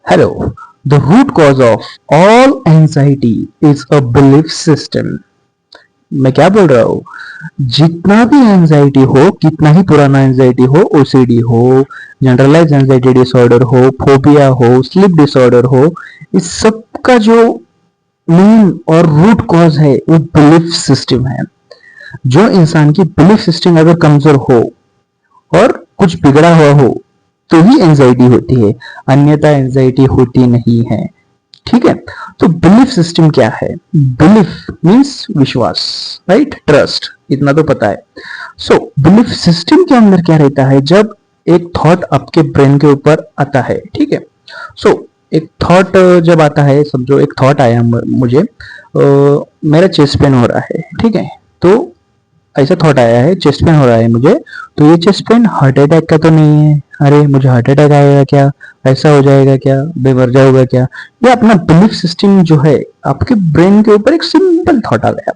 Hello. The root cause of all anxiety is a belief system. मैं क्या बोल रहा हूँ? जितना भी एंजाइटी हो, कितना ही पुराना एंजाइटी हो, ओसीडी हो, जनरलाइज एंजाइटी डिसऑर्डर हो, फोबिया हो, स्लीप डिसऑर्डर हो, इस सब का जो मेन और रूट कॉज है वो बिलीफ सिस्टम है. जो इंसान की बिलीफ सिस्टम अगर कमजोर हो और कुछ बिगड़ा हुआ हो तो ही एंजाइटी होती है, अन्यथा एंजाइटी होती नहीं है. ठीक है. तो बिलीफ सिस्टम क्या है? बिलीफ मीन्स विश्वास, राइट, ट्रस्ट, इतना तो पता है. सो बिलीफ सिस्टम के अंदर क्या रहता है? जब एक थॉट आपके ब्रेन के ऊपर आता है, ठीक है. सो एक थॉट जब आता है, समझो एक थॉट आया मुझे, मेरा चेस्ट पेन हो रहा है, ठीक है. तो ऐसा थॉट आया है, चेस्ट पेन हो रहा है मुझे, तो ये चेस्ट पेन हार्ट अटैक का तो नहीं है? अरे मुझे हार्ट अटैक आएगा क्या, ऐसा हो जाएगा क्या, मैं मर जाऊंगा क्या? ये अपना बिलीफ सिस्टम जो है, आपके ब्रेन के ऊपर एक सिंपल थॉट आ गया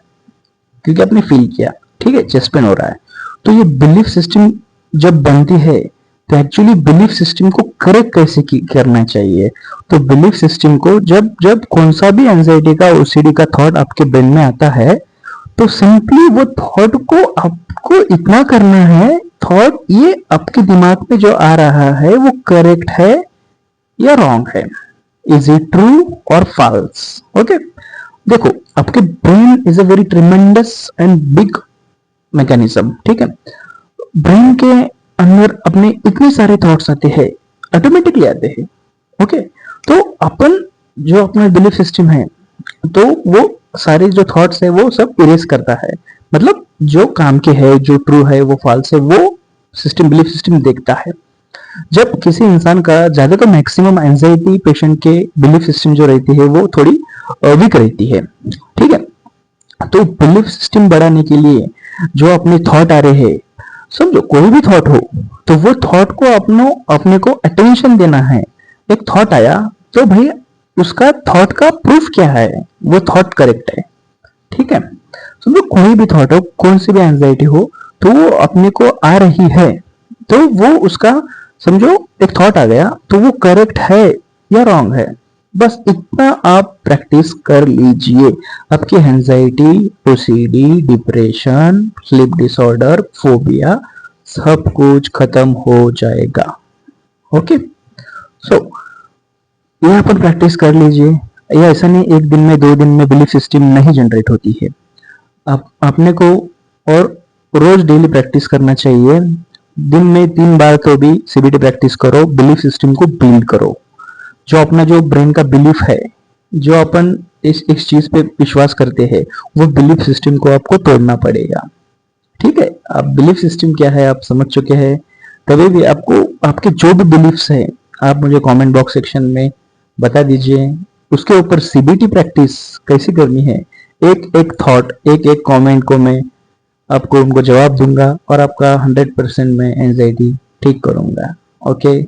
क्योंकि आपने फील किया, ठीक है, चेस्ट पेन हो रहा है. तो ये बिलीफ सिस्टम जब बनती है तो एक्चुअली बिलीफ सिस्टम को करेक्ट कैसे करना चाहिए? तो बिलीफ सिस्टम को जब जब कौन सा भी एंजाइटी का, ओसीडी का थॉट आपके ब्रेन में आता है, तो सिंपली वो थॉट को आपको इतना करना है, थॉट ये आपके दिमाग में जो आ रहा है वो करेक्ट है या रॉन्ग है, इज इट ट्रू और फॉल्स. ओके. देखो, आपके brain is a very tremendous and big mechanism, ठीक है. ब्रेन के अंदर अपने इतने सारे थॉट्स आते हैं, ऑटोमेटिकली आते हैं. ओके. तो अपन जो अपना बिलीफ सिस्टम है, तो वो सारे जो थॉट्स है वो सब इरेज करता है. मतलब जो काम के है, जो ट्रू है, वो फॉल्स है, वो सिस्टम, बिलीफ सिस्टम देखता है. जब किसी इंसान का ज्यादा, तो मैक्सिमम एंजाइटी पेशेंट के बिलीफ सिस्टम जो रहती है वो थोड़ी वीक रहती है, ठीक है. तो बिलीफ सिस्टम बढ़ाने के लिए जो अपने थॉट आ रहे हैं, समझो कोई भी थॉट हो, तो वो थॉट को अपने को अटेंशन देना है. एक थॉट आया तो भाई उसका थॉट का प्रूफ क्या है? वो थॉट करेक्ट है, ठीक है. समझो कोई भी थॉट हो, कौन सी भी एंजाइटी हो, तो वो अपने को आ रही है, तो वो उसका, समझो एक थॉट आ गया, तो वो करेक्ट है या रॉन्ग है. बस इतना आप प्रैक्टिस कर लीजिए, आपकी anxiety, OCD, depression, sleep disorder, phobia, सब कुछ खत्म हो जाएगा. ओके. सो यहाँ पर प्रैक्टिस कर लीजिए. या ऐसा नहीं एक दिन में, 2 दिन में बिलीफ सिस्टम नहीं जनरेट होती है. आप अपने को और रोज डेली प्रैक्टिस करना चाहिए. दिन में 3 बार तो भी सीबीटी प्रैक्टिस करो, बिलीफ सिस्टम को बिल्ड करो. जो अपना जो ब्रेन का बिलीफ है, जो अपन इस चीज पे विश्वास करते हैं, वो बिलीफ सिस्टम को आपको तोड़ना पड़ेगा. ठीक है. आप बिलीफ सिस्टम क्या है आप समझ चुके हैं. कभी भी आपको आपके जो भी बिलीफ्स है, आप मुझे कमेंट बॉक्स सेक्शन में बता दीजिए. उसके ऊपर सीबीटी प्रैक्टिस कैसे करनी है, एक एक थॉट, एक एक कमेंट को मैं आपको उनको जवाब दूंगा और आपका 100% में एंजाइटी ठीक करूंगा. ओके.